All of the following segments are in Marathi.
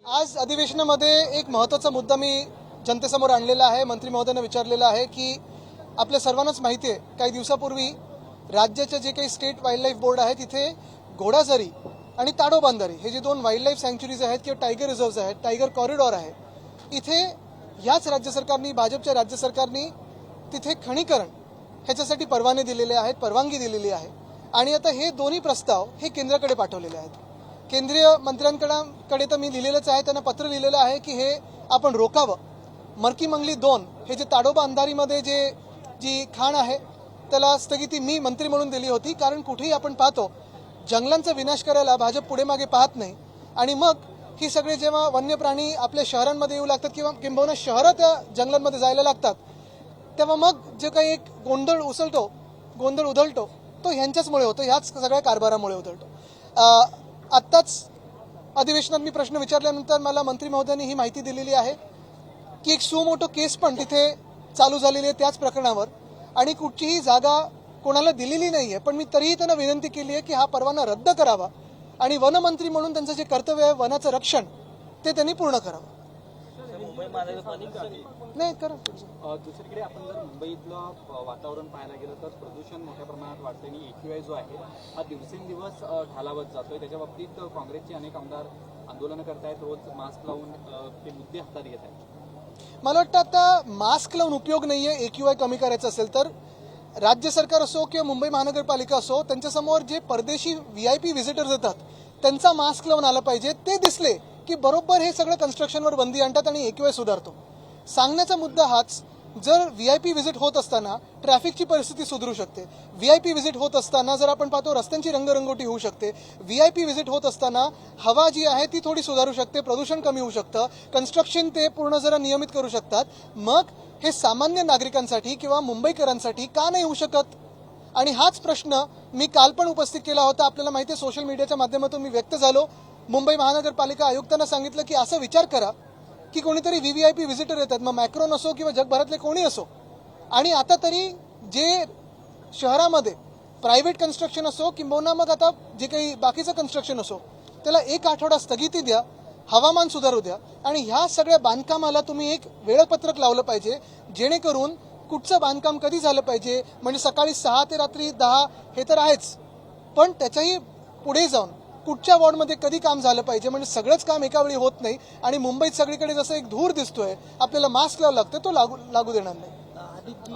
आज अधिवेशनामध्ये एक महत्त्वाचा मुद्दा मी जनतेसमोर आणलेला आहे. मंत्री महोदयांना विचारलेला आहे की आपल्या सर्वांनाच माहिती आहे, काही दिवसापूर्वी राज्याचे जे काही स्टेट वाईल्ड लाईफ बोर्ड आहे तिथे घोडाझरी आणि ताडोबांधारी हे जे दोन वाईल्ड लाईफ सँक्च्युरीज आहेत किंवा टायगर रिझर्व्ह आहेत, टायगर कॉरिडॉर आहे, इथे याच राज्य सरकारनी, भाजपच्या राज्य सरकारनी तिथे खणीकरण ह्याच्यासाठी परवाने दिलेले आहेत, परवानगी दिलेली आहे. आणि आता हे दोन्ही प्रस्ताव हे केंद्राकडे पाठवलेले आहेत. केंद्रीय मंत्र्यांकडे तर मी लिहिलेलंच आहे, त्यांना पत्र लिहिलेलं आहे की हे आपण रोखावं. मरकी मंगली 2 हे जे ताडोबा अंधारीमध्ये जी खाण आहे त्याला स्थगिती मी मंत्री म्हणून दिली होती. कारण कुठेही आपण पाहतो जंगलांचा विनाश करायला भाजप पुढे मागे पाहत नाही. आणि मग ही सगळे जेव्हा वन्य प्राणी आपल्या शहरांमध्ये येऊ लागतात किंवा किंबहुना शहरं त्या जंगलांमध्ये जायला लागतात, तेव्हा मग जे काही एक गोंधळ उधळतो तो ह्यांच्याचमुळे होतो, ह्याच सगळ्या कारभारामुळे उधळतो. आत्ताच अधिवेशनात मी प्रश्न विचारल्यानंतर मला मंत्री महोदयांनी ही माहिती दिलेली आहे की एक सुमोटो केस पण तिथे चालू झालेली आहे त्याच प्रकरणावर, आणि कुठचीही जागा कोणाला दिलेली नाही आहे. पण मी तरीही त्यांना विनंती केली आहे की हा परवाना रद्द करावा आणि वनमंत्री म्हणून त्यांचं जे कर्तव्य आहे वनाचं रक्षण ते त्यांनी पूर्ण करावं. मुंबई महानगरपालिका नाही करा. दुसरीकडे आपण जर मुंबईतलं वातावरण पाहायला गेलं तर प्रदूषण मोठ्या प्रमाणात वाढतंय आणि AQI जो आहे हा दिवसेंदिवस खालावत जातोय. त्याच्या बाबतीत काँग्रेसचे अनेक आमदार आंदोलनं करतायत, रोज मास्क लावून ते मुद्दे हातात घेत आहेत. मला वाटतं आता मास्क लावून उपयोग नाहीये. AQI कमी करायचं असेल तर राज्य सरकार असो किंवा मुंबई महानगरपालिका असो, त्यांच्यासमोर जे परदेशी VIP व्हिजिटर्स येतात त्यांचा मास्क लावून आला पाहिजे. ते दिसले की बरोबर हे सगळं कन्स्ट्रक्शनवर बंदी आणतात आणि AQI सुधारतो. सांगण्याचा मुद्दा हाच, जर VIP व्हिजिट होत असताना ट्रॅफिकची परिस्थिती सुधारू शकते. VIP व्हिजिट होत असताना जर आपण पाहतो रस्त्यांची रंगरंगोटी होऊ शकते. VIP व्हिजिट होत असताना हवा जी आहे ती थोडी सुधारू शकते, प्रदूषण कमी होऊ शकतं, कन्स्ट्रक्शन ते पूर्ण जरा नियमित करू शकतात. मग हे सामान्य नागरिकांसाठी किंवा मुंबईकरांसाठी का नाही होऊ शकत? आणि हाच प्रश्न मी काल पण उपस्थित केला होता. आपल्याला माहिती आहे, सोशल मीडियाच्या माध्यमातून मी व्यक्त झालो. मुंबई महानगरपालिका आयुक्तांना सांगितलं की असं विचार करा की कोणीतरी VVIP व्हिजिटर येतात, मग मॅक्रोन असो किंवा जगभरातले कोणी असो, आणि आता तरी जे शहरामध्ये प्रायव्हेट कन्स्ट्रक्शन असो किंबहुना मग आता जे काही बाकीचं कन्स्ट्रक्शन असो त्याला 1 आठवडा स्थगिती द्या, हवामान सुधारू द्या आणि ह्या सगळ्या बांधकामाला तुम्ही एक वेळापत्रक लावलं पाहिजे, जेणेकरून कुठचं बांधकाम कधी झालं पाहिजे. म्हणजे सकाळी 6 ते रात्री 10 हे तर आहेच, पण त्याच्याही पुढे जाऊन कुठच्या वॉर्डमध्ये कधी काम झालं पाहिजे. म्हणजे सगळंच काम एका वेळी होत नाही आणि मुंबईत सगळीकडे जसं एक धूर दिसतोय, आपल्याला मास्क लावावं लागतं, तो लागू देणार नाही.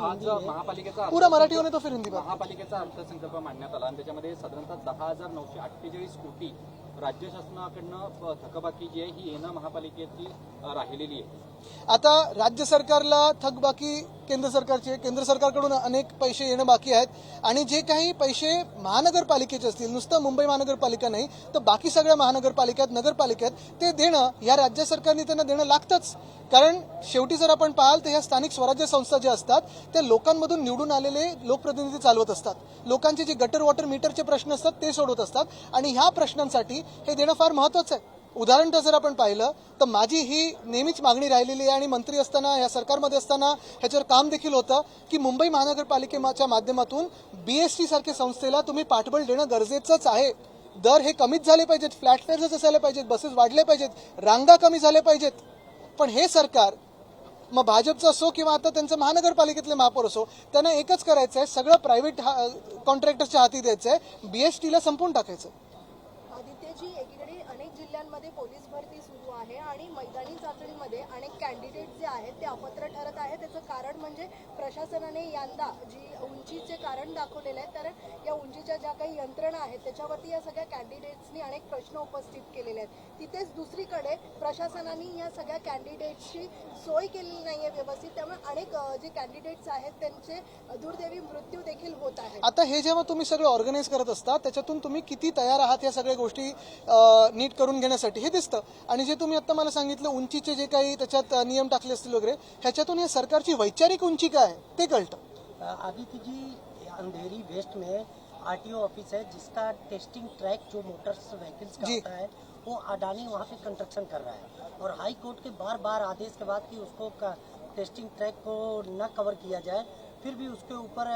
आज महापालिकेचा पुरा मराठी होणे तो फिर हिंदी बात. महापालिकेचा अर्थसंकल्प मांडण्यात आला आणि त्याच्यामध्ये साधारणतः 10,948 कोटी राज्य शासनाकडनं थकबाकी जी आहे ही येणं महापालिकेची राहिलेली आहे. आता राज्य सरकारला थकबाकी केंद्र सरकारचे, केंद्र सरकारकडून अनेक पैसे येणं बाकी आहेत आणि जे काही पैसे महानगरपालिकेचे असतील, नुसतं मुंबई महानगरपालिका नाही तर बाकी सगळ्या महानगरपालिकात, नगरपालिकात ते देणं या राज्य सरकारने त्यांना देणं लागतंच. कारण शेवटी जर आपण पाहाल तर ह्या स्थानिक स्वराज्य संस्था ज्या असतात त्या लोकांमधून निवडून आलेले लोकप्रतिनिधी चालवत असतात. लोकांचे जे गटर वॉटर मीटरचे प्रश्न असतात ते सोडवत असतात आणि ह्या प्रश्नांसाठी हे देणं फार महत्त्वाचं आहे. उदाहरण जर आपण पाहिलं तर माझी ही नेहमीच मागणी राहिलेली आहे आणि मंत्री असताना, या सरकारमध्ये असताना ह्याच्यावर काम देखील होतं की मुंबई महानगरपालिकेच्या माध्यमातून BST सारख्या संस्थेला तुम्ही पाठबळ देणं गरजेचंच आहे. दर हे कमीच झाले पाहिजेत, फ्लॅट फेअर्सच असायला पाहिजेत, बसेस वाढले पाहिजेत, रांगा कमी झाल्या पाहिजेत. पण हे सरकार, मग भाजपचं असो किंवा आता त्यांचं महानगरपालिकेतले महापौर असो, त्यांना एकच करायचं आहे, सगळं प्रायव्हेट कॉन्ट्रॅक्टरच्या हाती द्यायचं आहे, BSTला संपवून टाकायचं. आदित्यजी, एकीकडे अनेक जिल्ह्यांमध्ये पोलीस भरती सुरू आहे आणि मैदानी चाचणीमध्ये अनेक कॅन्डिडेट जे आहेत ते अपात्र ठरत आहेत. त्याचं कारण म्हणजे प्रशासनाने यंदा जी उंचीचे कारण दाखवलेले आहेत, कारण या उंचीच्या ज्या काही यंत्रणा आहेत त्याच्यावरती या सगळ्या कॅन्डिडेट्सनी अनेक प्रश्न उपस्थित केलेले आहेत. तिथेच दुसरीकडे प्रशासनाने या सगळ्या कॅन्डिडेट्सची सोय केलेली नाही आहे व्यवस्थित, त्यामुळे अनेक जे कॅन्डिडेट्स आहेत त्यांचे दुर्दैवी मृत्यू देखील होत आहेत. आता हे जेव्हा तुम्ही सगळं ऑर्गनाईज करत असता त्याच्यातून तुम्ही किती तयार आहात या सगळ्या गोष्टी नीट करून घेण्यासाठी हे दिसतं. आणि जे तुम्ही आता मला सांगितलं उंचीचे जे काही त्याच्यात नियम टाकले असतील वगैरे, ह्याच्यातून या सरकारची वैचारिक उंची काय ते कळतं. आदित्य जी, अंधेरी वेस्ट में RTO ऑफिस है जिसका टेस्टिंग ट्रैक जो मोटर्स व्हीकल्स का होता है वो अडानी वहाँ पे कंस्ट्रक्शन कर रहा है और हाई कोर्ट के बार आदेश के बाद कि उसको टेस्टिंग ट्रैक को न कवर किया जाए, फिर भी उसके ऊपर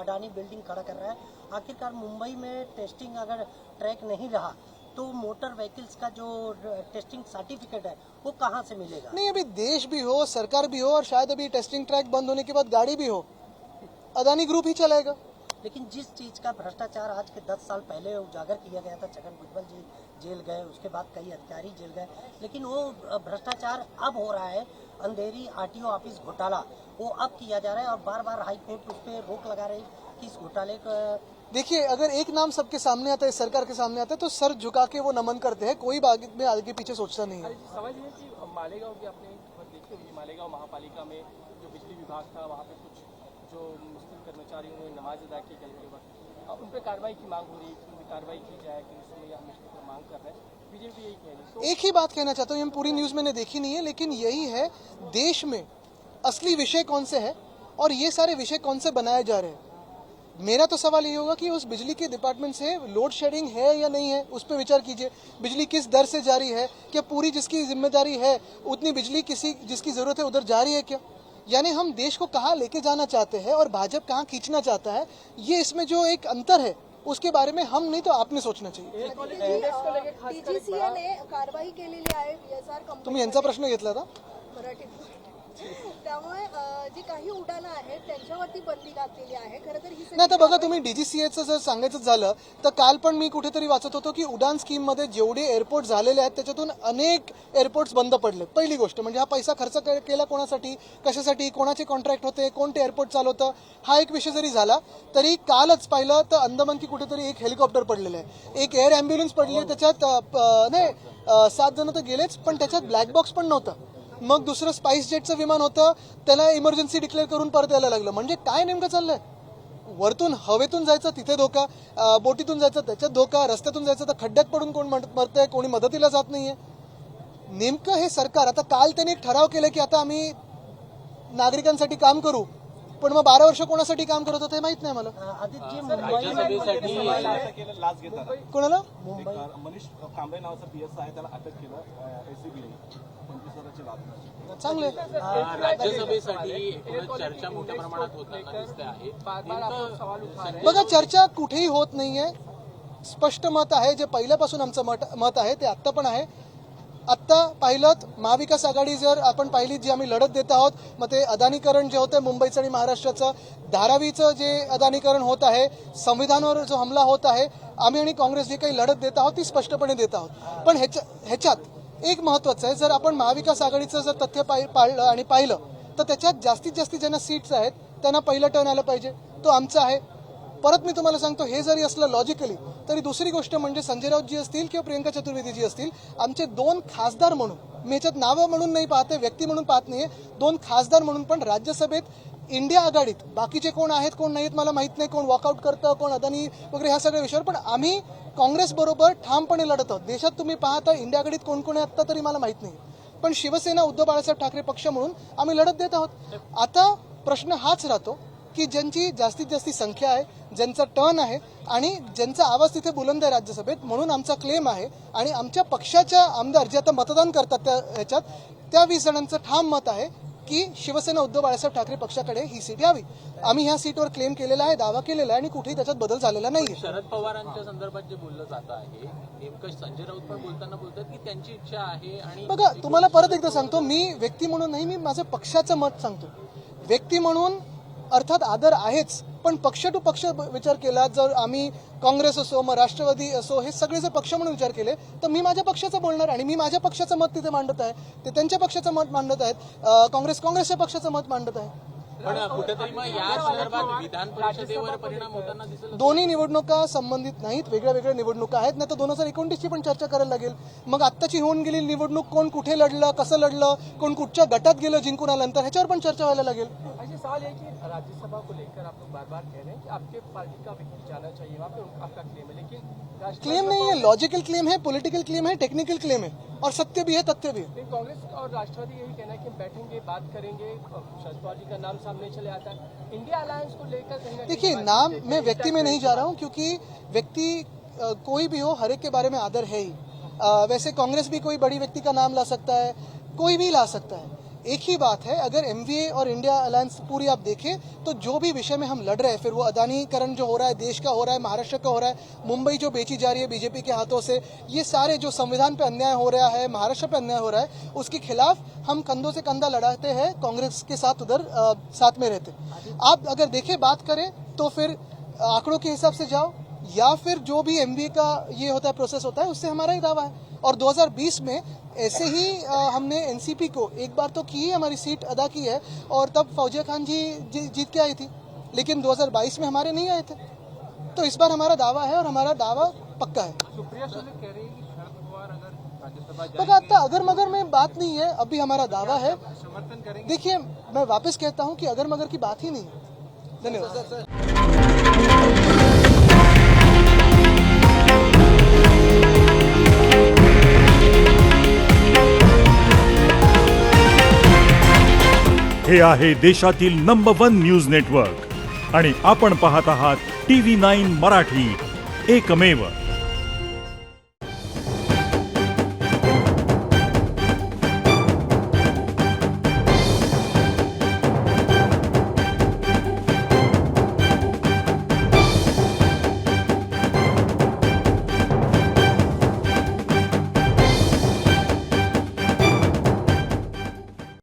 अडानी बिल्डिंग खड़ा कर रहा है. आखिरकार मुंबई में टेस्टिंग अगर ट्रैक नहीं रहा तो मोटर व्हीकल्स का जो टेस्टिंग सर्टिफिकेट है वो कहाँ से मिलेगा? नहीं, अभी देश भी हो, सरकार भी हो, और शायद अभी टेस्टिंग ट्रैक बंद होने के बाद गाड़ी भी हो, अदानी ग्रुप ही चलाएगा। लेकिन जिस चीज का भ्रष्टाचार आज के 10 साल पहले उजागर किया गया था, छगन भुजबल जी जेल गए, उसके बाद कई अधिकारी जेल गए, लेकिन वो भ्रष्टाचार अब हो रहा है। अंधेरी आरटीओ ऑफिस घोटाला वो अब किया जा रहा है और बार बार हाई कोर्ट उस पर रोक लगा रही कि इस घोटाले का। देखिए, अगर एक नाम सबके सामने आता है, सरकार के सामने आता है, तो सर झुका के वो नमन करते हैं, कोई आगे पीछे सोचता नहीं है। सवाल ये है कि मालेगांव की आपने खबर देखी होगी, मालेगांव महापालिका में जो बिजली विभाग था, वहाँ पे कुछ जो मुस्लिम कर्मचारियों ने नमाज अदा की कल के वक्त, उन पर कार्रवाई की मांग हो रही है कि उन पर कार्रवाई की जाए, कि उसमें हम इसके ऊपर मांग कर रहे हैं। बीजेपी यही कह रही है। एक ही बात कहना चाहता हूँ, हम पूरी न्यूज मैंने देखी नहीं है, लेकिन यही है, देश में असली विषय कौन से है और ये सारे विषय कौन से बनाए जा रहे हैं। मेरा तो सवाल ये होगा कि उस बिजली के डिपार्टमेंट से लोड शेडिंग है या नहीं है, उस पर विचार कीजिए। बिजली किस दर से जारी है, क्या पूरी जिसकी जिम्मेदारी है उतनी बिजली किसी जिसकी जरूरत है उधर जारी है क्या? यानी हम देश को कहाँ लेके जाना चाहते हैं और भाजपा कहाँ खींचना चाहता है, ये इसमें जो एक अंतर है उसके बारे में हम नहीं तो आपने सोचना चाहिए। डीजीसीए ने कारवाई केलेली आहे VSR कंपनी। तुम्ही यांचा प्रश्न घेतला होता? मराठीत. त्यामुळे जी काही उड्डाणं आहेत त्यांच्यावरती बंदी घातलेली आहे. खरं तर ही सगळी नाही, तर बघा, तुम्ही डीजीसीएचं जर सांगायचं झालं तर काल पण मी कुठेतरी वाचत होतो की उडान स्कीम मध्ये जेवढे एअरपोर्ट झालेले आहेत त्याच्यातून अनेक एअरपोर्ट्स बंद पडले। पहिली गोष्ट म्हणजे हा पैसा खर्च केला कोणासाठी, कशासाठी, कोणाचे कॉन्ट्रॅक्ट होते, कोणते एअरपोर्ट चालवतं, हा एक विषय जरी झाला तरी कालच पाहिलं तर अंदमान की कुठेतरी एक हेलिकॉप्टर पडलेलं आहे, एक एअर ॲम्ब्युलन्स पडली आहे, त्याच्यात नाही 7 जण तर गेलेच, पण त्याच्यात ब्लॅक बॉक्स पण नव्हतं। मग दुसरं स्पाइस जेटचं विमान होतं, त्याला इमर्जन्सी डिक्लेअर करून परत यायला लागलं। म्हणजे काय नेमकं चाललंय? वरतून हवेतून जायचं तिथे धोका, बोटीतून जायचं त्याच्यात धोका, रस्त्यातून जायचं तर खड्ड्यात पडून कोण मरतंय, कोणी मदतीला जात नाहीये। नेमकं हे सरकार, आता काल त्यांनी एक ठराव केला की आता आम्ही नागरिकांसाठी काम करू, पण मग 12 वर्ष कोणासाठी काम करत होते माहित नाही मला। आदित्य लाच घेतात कोणाला? मनीष कांबळे नावाचा पीएस आहे, त्याला अटक केलं एसीबीने 25,000ची लाच। चांगले। राज्यसभेसाठी एकूणच चर्चा मोठ्या प्रमाणात होताना दिसते आहे। बघा, चर्चा कुठेही होत नाहीये, स्पष्ट मत आहे, जे पहिल्यापासून आमचं मत आहे ते आत्ता पण आहे। आत्ता पाहिलं महाविकास आघाडी जर आपण पाहिली जी आम्ही लढत देत आहोत, मग ते अदानीकरण जे होतं मुंबईचं आणि महाराष्ट्राचं, धारावीचं जे अदानीकरण होत आहे, संविधानावर जो हमला होत आहे, आम्ही आणि काँग्रेस जी काही लढत देत आहोत ती स्पष्टपणे देत आहोत। पण ह्याच्यात एक महत्वाचं आहे, जर आपण महाविकास आघाडीचं जर तथ्य पाळलं आणि पाहिलं तर त्याच्यात जास्तीत जास्त ज्यांना सीट्स आहेत त्यांना पहिलं टर्न आलं पाहिजे, तो आमचा आहे। परत मी तुम्हाला सांगतो, हे जरी असलं लॉजिकली तरी दुसरी गोष्ट म्हणजे संजय राऊत जी असतील किंवा प्रियंका चतुर्वेदी जी असतील, आमचे 2 खासदार म्हणून, मी याच्यात नावं म्हणून नाही पाहते, व्यक्ती म्हणून पाहत नाहीये, 2 खासदार म्हणून पण राज्यसभेत इंडिया आघाडीत बाकीचे कोण आहेत कोण नाहीत मला माहित नाही, कोण वॉकआउट करतं, कोण अदानी वगैरे, ह्या सगळ्या विषयावर पण आम्ही काँग्रेस बरोबर ठामपणे लढत आहोत। देशात तुम्ही पाहता इंडिया आघाडीत कोण कोण आहे आता तरी मला माहित नाही, पण शिवसेना उद्धव बाळासाहेब ठाकरे पक्ष म्हणून आम्ही लढत देत आहोत। आता प्रश्न हाच राहतो की ज्यांची जास्तीत जास्त संख्या आहे, ज्यांचा टर्न आहे आणि ज्यांचा आवाज तिथे बुलंद आहे राज्यसभेत, म्हणून आमचा क्लेम आहे आणि आमच्या पक्षाच्या आमदार जे आता मतदान करतात त्या ह्याच्यात त्या 20 जणांचं ठाम मत आहे की शिवसेना उद्धव बाळासाहेब ठाकरे पक्षाकडे ही सीट यावी। आम्ही ह्या सीटवर क्लेम केलेला आहे, दावा केलेला आहे आणि कुठेही त्याच्यात बदल झालेला नाहीये। शरद पवारांच्या संदर्भात जे बोललं जात आहे, नेमकं संजय राऊत पण बोलताना बोलतात की त्यांची इच्छा आहे। आणि बघा, तुम्हाला परत एकदा सांगतो, मी व्यक्ती म्हणून नाही, मी माझं पक्षाचं मत सांगतो। व्यक्ती म्हणून अर्थात आदर आहेच, पण पक्ष टू पक्ष विचार केला, जर आम्ही काँग्रेस असो मग राष्ट्रवादी असो हे सगळे जर पक्ष म्हणून विचार केले तर मी माझ्या पक्षाचं बोलणार आणि मी माझ्या पक्षाचं मत तिथे मांडत आहे, ते त्यांच्या पक्षाचं मत मांडत आहेत, काँग्रेसच्या पक्षाचं मत मांडत आहे। पण कुठेतरी मग या संदर्भात विधान परिषदेवर परिणाम होताना दिसेल। दोन्ही निवडणुका संबंधित नाहीत, वेगळ्या वेगळ्या निवडणुका आहेत, नाही तर 2029 ची पण चर्चा करायला लागेल। मग आत्ताची होऊन गेलेली निवडणूक कोण कुठे लढलं, कसं लढलं, कोण कुठच्या गटात गेलं जिंकून आल्यानंतर, ह्याच्यावर पण चर्चा व्हायला लागेल। ऐसे सवाल है कि राज्यसभा को लेकर आप लोग बार बार कह रहे हैं कि आपके पार्टी का व्यक्ति जाना चाहिए वहाँ पे, आपका क्लेम है, लेकिन क्लेम नहीं है, लॉजिकल क्लेम है, पॉलिटिकल क्लेम है, टेक्निकल क्लेम है और सत्य भी है, तथ्य भी है। कांग्रेस और राष्ट्रवादी यही कहना है कि हम बैठेंगे, बात करेंगे, शरद पवार जी का नाम सामने चले आता है। इंडिया अलायंस को लेकर कहीं ना कहीं देखिए, नाम मैं व्यक्ति में नहीं जा रहा हूँ क्योंकि व्यक्ति कोई भी हो, हर एक के बारे में आदर है ही। वैसे कांग्रेस भी कोई बड़ी व्यक्ति का नाम ला सकता है, कोई भी ला सकता है। एक ही बात है, अगर एमवीए और इंडिया अलायंस पूरी आप देखें तो जो भी विषय में हम लड़ रहे हैं, फिर वो अदानीकरण जो हो रहा है देश का हो रहा है, महाराष्ट्र का हो रहा है, मुंबई जो बेची जा रही है बीजेपी के हाथों से, ये सारे जो संविधान पे अन्याय हो रहा है, महाराष्ट्र पे अन्याय हो रहा है, उसके खिलाफ हम कंधों से कंधा लड़ाते हैं, कांग्रेस के साथ उधर साथ में रहते। आप अगर देखें बात करें तो फिर आंकड़ों के हिसाब से जाओ या फिर जो भी एमबीए का ये होता है प्रोसेस होता है, उससे हमारा ही दावा है। और 2020 में ऐसे ही हमने एनसीपी को एक बार तो की हमारी सीट अदा की है और तब फौजिया खान जी जीत के आई थी, लेकिन 2022 में हमारे नहीं आए थे। तो इस बार हमारा दावा है और हमारा दावा पक्का है। सुप्रिया सुले कह रही है कि शरद पवार अगर राज्यसभा पता आता अगर मगर में बात नहीं है, अभी हमारा दावा है। समर्थन करेंगे। देखिए मैं वापस कहता हूँ कि अगर मगर की बात ही नहीं है। धन्यवाद। हे आहे देशातील नंबर 1 न्यूज नेटवर्क आणि आपण पाहत आहात TV9 मराठी, एकमेव।